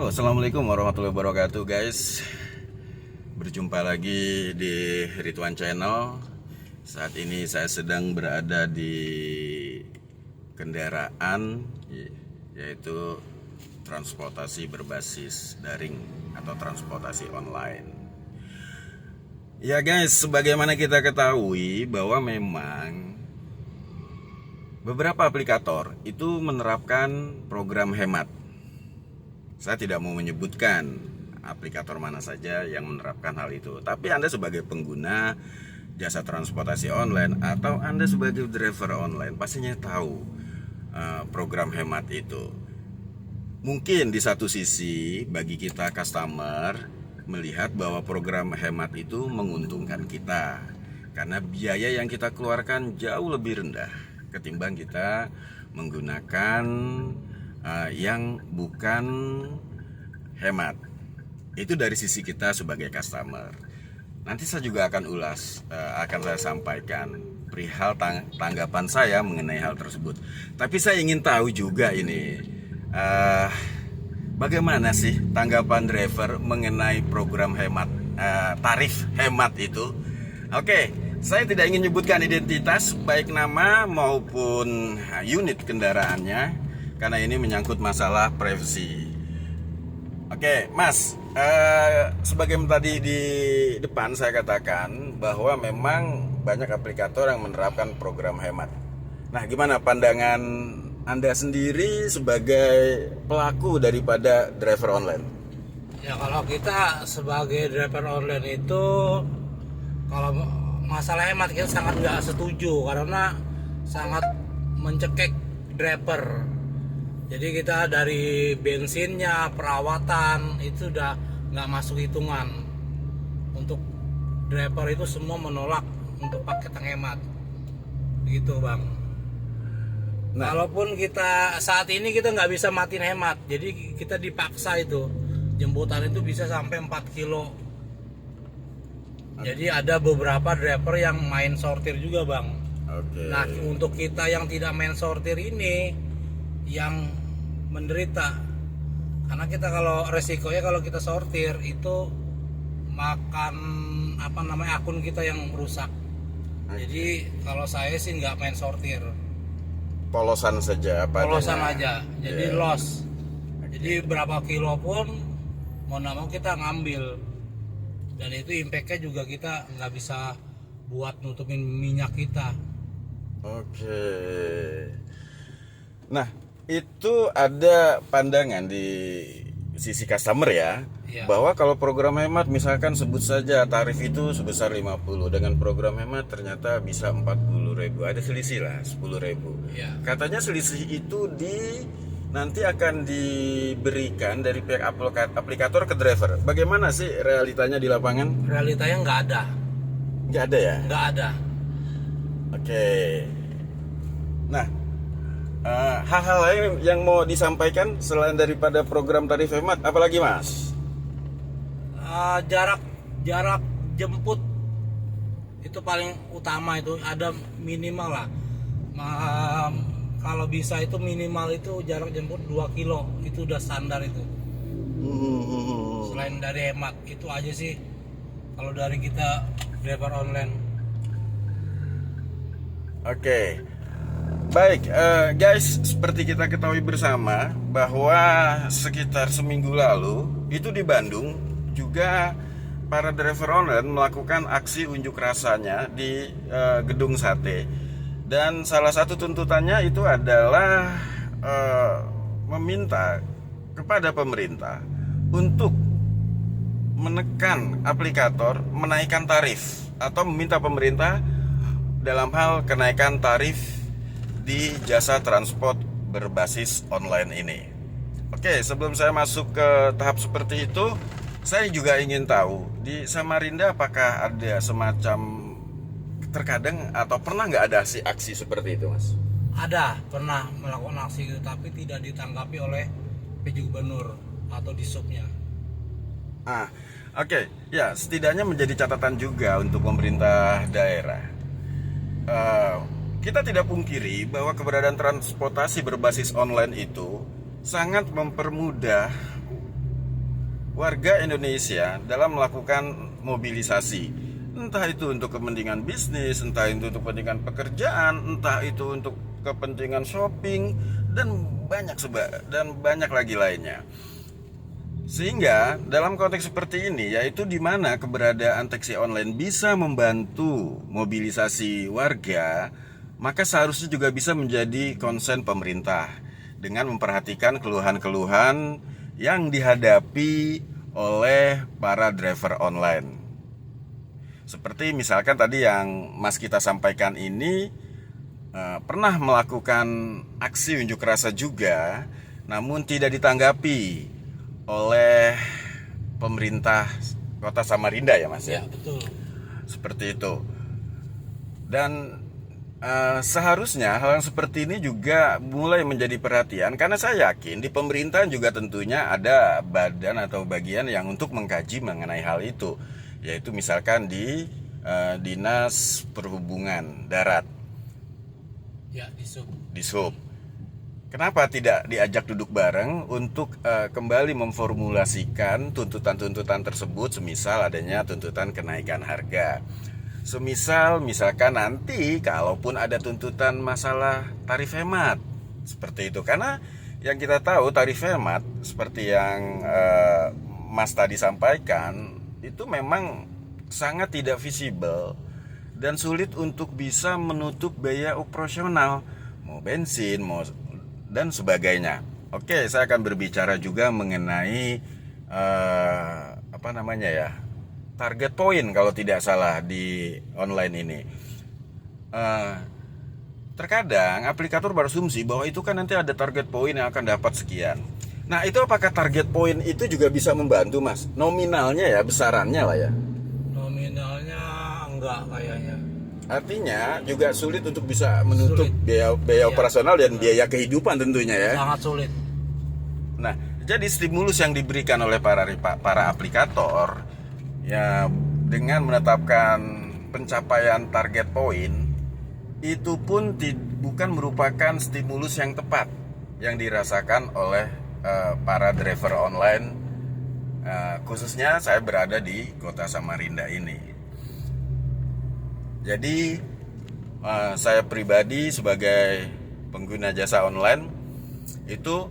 Assalamualaikum warahmatullahi wabarakatuh guys. Berjumpa lagi di Ridwan Channel. Saat ini saya sedang berada di kendaraan, yaitu transportasi berbasis daring atau transportasi online. Ya guys, sebagaimana kita ketahui bahwa memang beberapa aplikator itu menerapkan program hemat. Saya tidak mau menyebutkan aplikator mana saja yang menerapkan hal itu. Tapi Anda sebagai pengguna jasa transportasi online atau Anda sebagai driver online pastinya tahu program hemat itu. Mungkin di satu sisi bagi kita customer melihat bahwa program hemat itu menguntungkan kita, karena biaya yang kita keluarkan jauh lebih rendah ketimbang kita menggunakan yang bukan hemat. Itu dari sisi kita sebagai customer. Nanti saya juga akan akan saya sampaikan perihal tanggapan saya mengenai hal tersebut. Tapi saya ingin tahu juga ini, bagaimana sih tanggapan driver mengenai program hemat, tarif hemat itu? Oke, saya tidak ingin menyebutkan identitas baik nama maupun unit kendaraannya, karena ini menyangkut masalah privasi. Oke, Mas, sebagai tadi di depan saya katakan bahwa memang banyak aplikator yang menerapkan program hemat. Nah, gimana pandangan Anda sendiri sebagai pelaku daripada driver online? Ya, kalau kita sebagai driver online itu, kalau masalah hemat kita sangat nggak setuju karena sangat mencekik driver. Jadi kita dari bensinnya, perawatan itu udah nggak masuk hitungan. Untuk driver itu semua menolak untuk paket yang hemat, gitu bang. Nah, walaupun kita saat ini kita nggak bisa matiin hemat, jadi kita dipaksa itu jemputan itu bisa sampai 4 kilo. Jadi ada beberapa driver yang main sortir juga bang. Nah, untuk kita yang tidak main sortir ini yang menderita, karena kita kalau resikonya kalau kita sortir itu makan akun kita yang rusak. Jadi kalau saya sih nggak main sortir, Polosan saja, polosan aja, jadi loss. Jadi berapa kilo pun mau nggak mau kita ngambil, dan itu impactnya juga kita nggak bisa buat nutupin minyak kita. Oke. Nah, itu ada pandangan di sisi customer ya, bahwa kalau program hemat misalkan sebut saja tarif itu sebesar 50, dengan program hemat ternyata bisa 40.000, ada selisih lah 10.000. Katanya selisih itu nanti akan diberikan dari pihak aplikator ke driver. Bagaimana sih realitanya di lapangan? Realitanya nggak ada. Nggak ada ya? Nggak ada. Oke. Nah, hal-hal lain yang mau disampaikan selain daripada program tarif hemat, apalagi mas? Jarak jemput itu paling utama, itu ada minimal lah. Kalau bisa itu minimal itu jarak jemput 2 kilo, itu udah standar itu. Selain dari hemat, itu aja sih kalau dari kita driver online. Oke. Baik, guys, seperti kita ketahui bersama bahwa sekitar seminggu lalu itu di Bandung juga para driver online melakukan aksi unjuk rasanya di gedung sate, dan salah satu tuntutannya itu adalah meminta kepada pemerintah untuk menekan aplikator menaikkan tarif, atau meminta pemerintah dalam hal kenaikan tarif di jasa transport berbasis online ini. Oke, sebelum saya masuk ke tahap seperti itu, saya juga ingin tahu di Samarinda apakah ada semacam, terkadang atau pernah nggak ada aksi seperti itu, mas? Ada, pernah melakukan aksi itu, tapi tidak ditanggapi oleh PJ Gubernur atau disubnya. Oke, ya setidaknya menjadi catatan juga untuk pemerintah daerah. Kita tidak pungkiri bahwa keberadaan transportasi berbasis online itu sangat mempermudah warga Indonesia dalam melakukan mobilisasi, entah itu untuk kepentingan bisnis, entah itu untuk kepentingan pekerjaan, entah itu untuk kepentingan shopping, dan banyak lagi lainnya. Sehingga dalam konteks seperti ini, yaitu di mana keberadaan taksi online bisa membantu mobilisasi warga, maka seharusnya juga bisa menjadi konsen pemerintah dengan memperhatikan keluhan-keluhan yang dihadapi oleh para driver online. Seperti misalkan tadi yang Mas kita sampaikan ini pernah melakukan aksi unjuk rasa juga, namun tidak ditanggapi oleh pemerintah Kota Samarinda ya Mas ya? Ya, betul. Seperti itu. Dan seharusnya hal yang seperti ini juga mulai menjadi perhatian, karena saya yakin di pemerintahan juga tentunya ada badan atau bagian yang untuk mengkaji mengenai hal itu, yaitu misalkan di Dinas Perhubungan Darat, Ya, di Sub. Kenapa tidak diajak duduk bareng untuk kembali memformulasikan tuntutan-tuntutan tersebut, semisal adanya tuntutan kenaikan harga. Misalkan nanti kalaupun ada tuntutan masalah tarif hemat, seperti itu. Karena yang kita tahu tarif hemat seperti yang Mas tadi sampaikan, itu memang sangat tidak visible dan sulit untuk bisa menutup biaya operasional, mau bensin, mau dan sebagainya. Oke, saya akan berbicara juga mengenai target point kalau tidak salah di online ini. Terkadang aplikator berasumsi bahwa itu kan nanti ada target point yang akan dapat sekian. Nah, itu apakah target point itu juga bisa membantu, Mas? Nominalnya ya, besarannya lah ya. Nominalnya enggak kayaknya. Artinya juga sulit untuk bisa menutup biaya Iya. operasional dan biaya kehidupan tentunya ya. Sangat sulit. Nah, jadi stimulus yang diberikan oleh para aplikator ya dengan menetapkan pencapaian target point itu pun bukan merupakan stimulus yang tepat yang dirasakan oleh para driver online, khususnya saya berada di Kota Samarinda ini. Jadi saya pribadi sebagai pengguna jasa online itu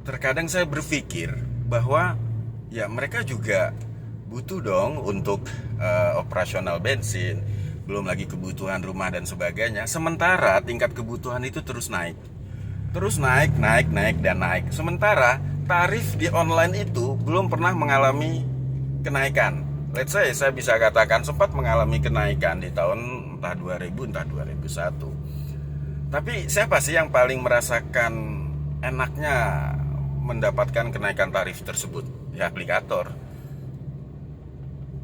terkadang saya berpikir bahwa ya mereka juga butuh dong untuk operasional bensin, belum lagi kebutuhan rumah dan sebagainya. Sementara tingkat kebutuhan itu terus naik. Terus naik. Sementara tarif di online itu belum pernah mengalami kenaikan. Let's say saya bisa katakan sempat mengalami kenaikan di tahun entah 2000 entah 2001. Tapi siapa sih yang paling merasakan enaknya mendapatkan kenaikan tarif tersebut? Ya aplikator.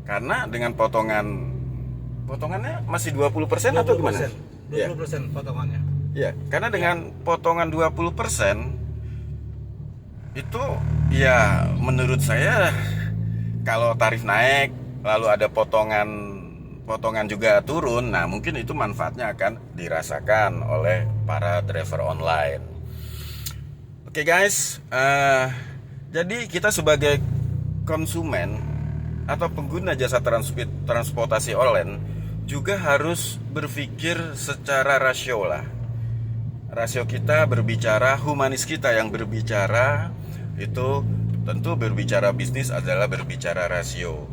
Karena dengan potongannya masih 20% atau gimana? 20% potongannya. Ya, karena dengan potongan 20% itu ya menurut saya kalau tarif naik lalu ada potongan juga turun, nah mungkin itu manfaatnya akan dirasakan oleh para driver online. Oke guys, jadi kita sebagai konsumen atau pengguna jasa transportasi online juga harus berpikir secara rasio lah. Rasio kita berbicara, humanis kita yang berbicara itu tentu berbicara bisnis adalah berbicara rasio.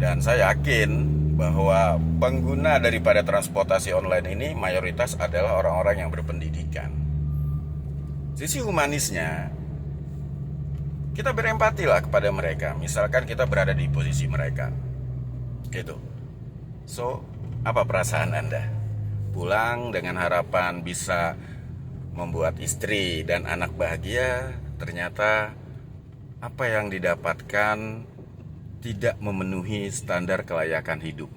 Dan saya yakin bahwa pengguna daripada transportasi online ini mayoritas adalah orang-orang yang berpendidikan. Sisi humanisnya, kita berempati lah kepada mereka. Misalkan kita berada di posisi mereka, gitu. So, apa perasaan Anda? Pulang dengan harapan bisa membuat istri dan anak bahagia, ternyata apa yang didapatkan tidak memenuhi standar kelayakan hidup.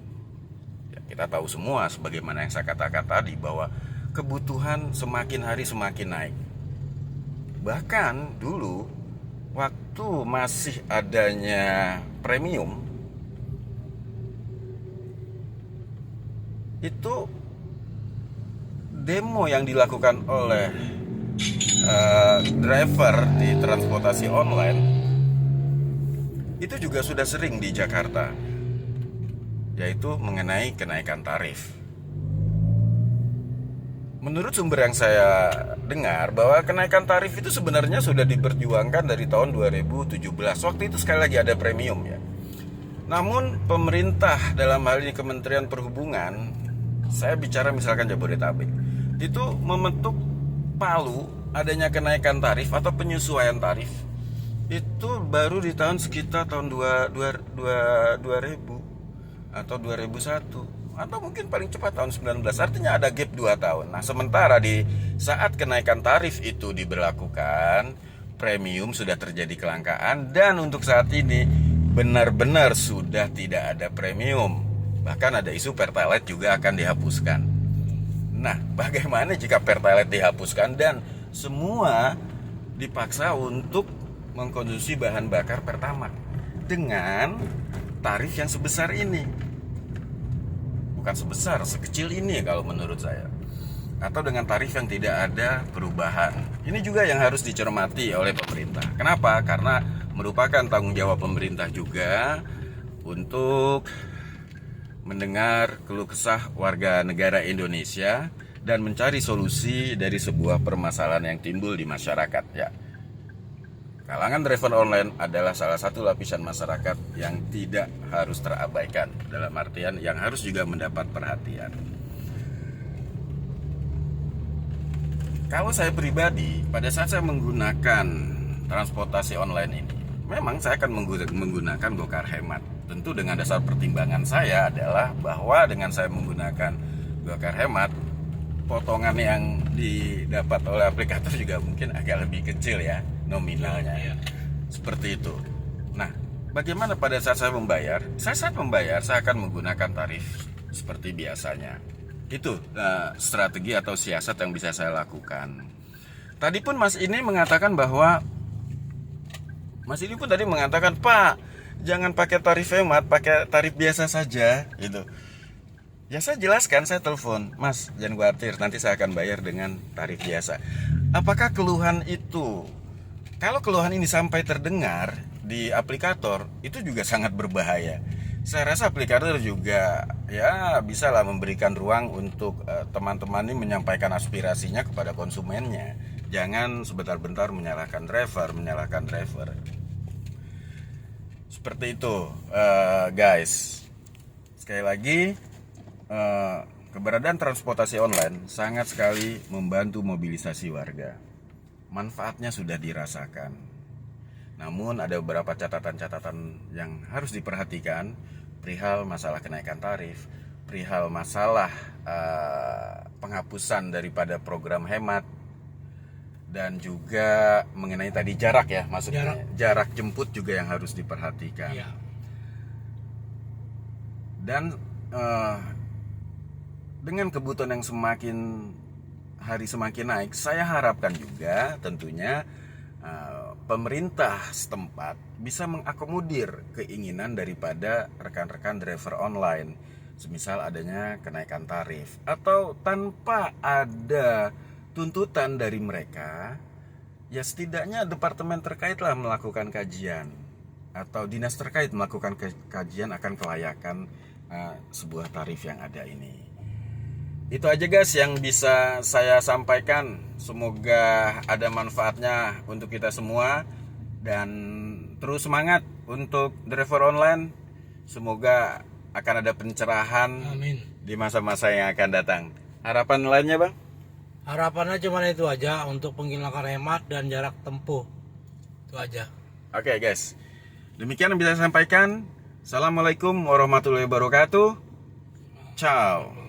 Ya, kita tahu semua sebagaimana yang saya katakan tadi bahwa kebutuhan semakin hari semakin naik. Bahkan dulu waktu masih adanya premium itu demo yang dilakukan oleh driver di transportasi online itu juga sudah sering di Jakarta, yaitu mengenai kenaikan tarif. Menurut sumber yang saya dengar bahwa kenaikan tarif itu sebenarnya sudah diperjuangkan dari tahun 2017. Waktu itu sekali lagi ada premium ya. Namun pemerintah dalam hal ini Kementerian Perhubungan, saya bicara misalkan Jabodetabek, itu membentuk palu adanya kenaikan tarif atau penyesuaian tarif itu baru di tahun sekitar tahun 2000 atau 2001 atau mungkin paling cepat tahun 19. Artinya ada gap 2 tahun. Nah, sementara di saat kenaikan tarif itu diberlakukan, premium sudah terjadi kelangkaan, dan untuk saat ini benar-benar sudah tidak ada premium. Bahkan ada isu Pertalite juga akan dihapuskan. Nah, bagaimana jika Pertalite dihapuskan dan semua dipaksa untuk mengkonsumsi bahan bakar Pertamax dengan tarif yang sebesar ini? Bukan sebesar, sekecil ini kalau menurut saya. Atau dengan tarif yang tidak ada perubahan. Ini juga yang harus dicermati oleh pemerintah. Kenapa? Karena merupakan tanggung jawab pemerintah juga untuk mendengar keluh kesah warga negara Indonesia dan mencari solusi dari sebuah permasalahan yang timbul di masyarakat ya. Kalangan driver online adalah salah satu lapisan masyarakat yang tidak harus terabaikan, dalam artian yang harus juga mendapat perhatian. Kalau saya pribadi, pada saat saya menggunakan transportasi online ini, memang saya akan menggunakan Gokar Hemat. Tentu dengan dasar pertimbangan saya adalah bahwa dengan saya menggunakan Gokar Hemat, potongan yang didapat oleh aplikator juga mungkin agak lebih kecil ya nominalnya. Seperti itu. Nah, bagaimana pada saat saya membayar? Saat membayar saya akan menggunakan tarif seperti biasanya. Itu strategi atau siasat yang bisa saya lakukan. Tadi pun Mas ini mengatakan bahwa Pak, jangan pakai tarif hemat, pakai tarif biasa saja gitu. Ya saya jelaskan, saya telepon, Mas jangan khawatir, nanti saya akan bayar dengan tarif biasa. Apakah keluhan itu, kalau keluhan ini sampai terdengar di aplikator, itu juga sangat berbahaya. Saya rasa aplikator juga ya bisa lah memberikan ruang untuk teman-teman ini menyampaikan aspirasinya kepada konsumennya. Jangan sebentar-bentar menyalahkan driver. Seperti itu guys. Sekali lagi, keberadaan transportasi online sangat sekali membantu mobilisasi warga. Manfaatnya sudah dirasakan. Namun ada beberapa catatan-catatan yang harus diperhatikan perihal masalah kenaikan tarif, perihal masalah penghapusan daripada program hemat, dan juga mengenai tadi jarak ya, maksudnya jarak jemput juga yang harus diperhatikan. Ya. Dan dengan kebutuhan yang semakin hari semakin naik, saya harapkan juga tentunya pemerintah setempat bisa mengakomodir keinginan daripada rekan-rekan driver online, semisal adanya kenaikan tarif atau tanpa ada tuntutan dari mereka, ya setidaknya departemen terkait lah melakukan kajian atau dinas terkait melakukan kajian akan kelayakan sebuah tarif yang ada ini. Itu aja guys yang bisa saya sampaikan. Semoga ada manfaatnya untuk kita semua, dan terus semangat untuk driver online. Semoga akan ada pencerahan. Amin. Di masa-masa yang akan datang. Harapan lainnya Bang? Harapannya cuma itu aja, untuk penghilangkan hemat dan jarak tempuh. Itu aja. Oke guys, demikian yang bisa saya sampaikan. Assalamualaikum warahmatullahi wabarakatuh. Ciao.